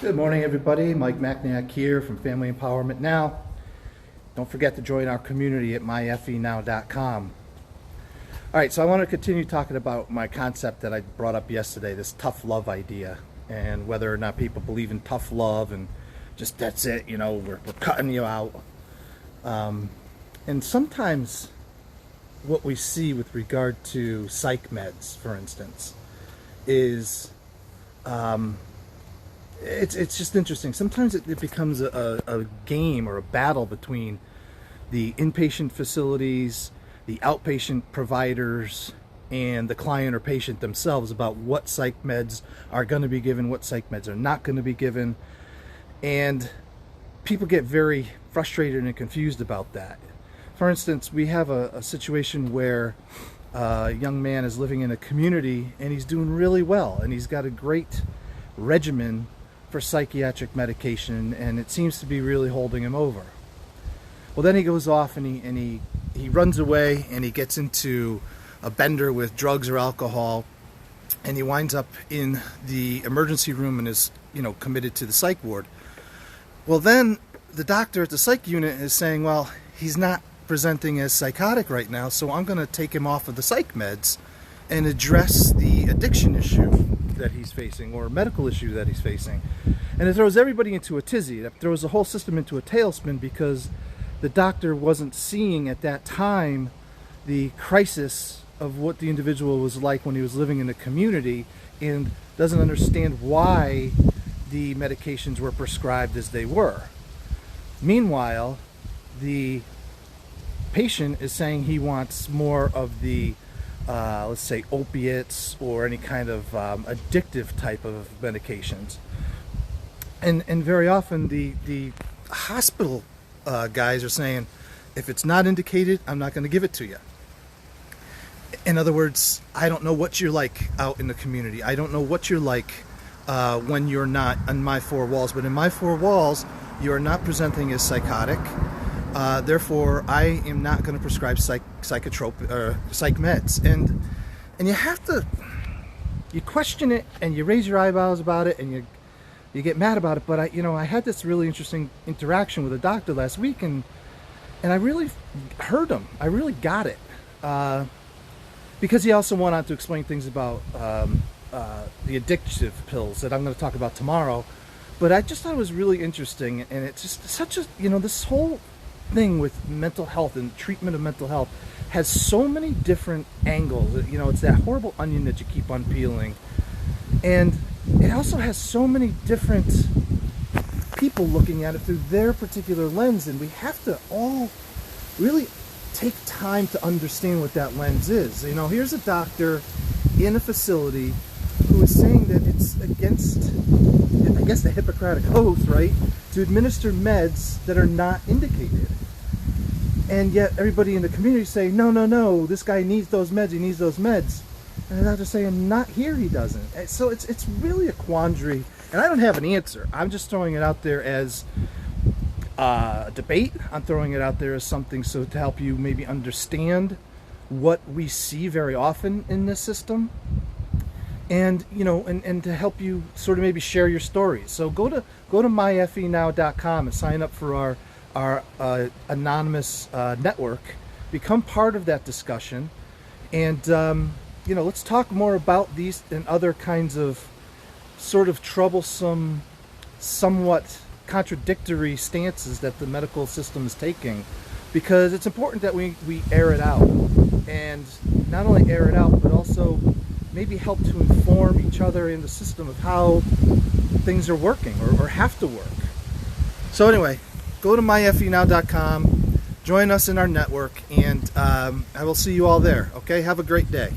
Good morning, everybody. Mike Macniak here from Family Empowerment Now. Don't forget to join our community at myfenow.com. All right, so I want to continue talking about my concept that I brought up yesterday, this tough love idea, and whether or not people believe in tough love and just that's it, you know, we're cutting you out. And sometimes what we see with regard to psych meds, for instance, is it's just interesting. Sometimes it becomes a game or a battle between the inpatient facilities, the outpatient providers, and the client or patient themselves about what psych meds are going to be given, what psych meds are not going to be given. And people get very frustrated and confused about that. For instance, we have a situation where a young man is living in a community and he's doing really well and he's got a great regimen for psychiatric medication, and it seems to be really holding him over. Well, then he goes off and he runs away and he gets into a bender with drugs or alcohol, and he winds up in the emergency room and is, committed to the psych ward. Well, then the doctor at the psych unit is saying, well, he's not presenting as psychotic right now, so I'm going to take him off of the psych meds and address the addiction issue that he's facing or medical issue that he's facing. And it throws everybody into a tizzy. It throws the whole system into a tailspin because the doctor wasn't seeing at that time the crisis of what the individual was like when he was living in the community and doesn't understand why the medications were prescribed as they were. Meanwhile, the patient is saying he wants more of the let's say opiates or any kind of addictive type of medications, and very often the hospital guys are saying, if it's not indicated, I'm not going to give it to you. In other words, I don't know what you're like out in the community. I don't know what you're like when you're not in my four walls, but in my four walls you are not presenting as psychotic. Therefore, I am not going to prescribe psych meds, and you have to, you question it and you raise your eyebrows about it and you get mad about it. But I had this really interesting interaction with a doctor last week, and I really heard him. I really got it, because he also went on to explain things about the addictive pills that I'm going to talk about tomorrow. But I just thought it was really interesting, and it's just such a this whole thing with mental health and treatment of mental health has so many different angles. It's that horrible onion that you keep on peeling, and it also has so many different people looking at it through their particular lens, and we have to all really take time to understand what that lens is. Here's a doctor in a facility who is saying that it's against, I guess, the Hippocratic Oath, right, to administer meds that are not indicated. And yet everybody in the community say, no, this guy needs those meds, he needs those meds. And the doctor's saying, not here, he doesn't. So it's really a quandary, and I don't have an answer. I'm just throwing it out there as a debate. I'm throwing it out there as something to help you maybe understand what we see very often in this system. And and to help you sort of maybe share your stories. So go to myfenow.com and sign up for our anonymous network. Become part of that discussion, and let's talk more about these and other kinds of sort of troublesome, somewhat contradictory stances that the medical system is taking, because it's important that we air it out, and not only air it out, but also maybe help to inform each other in the system of how things are working or have to work. So anyway, go to myfenow.com, join us in our network, and I will see you all there. Okay, have a great day.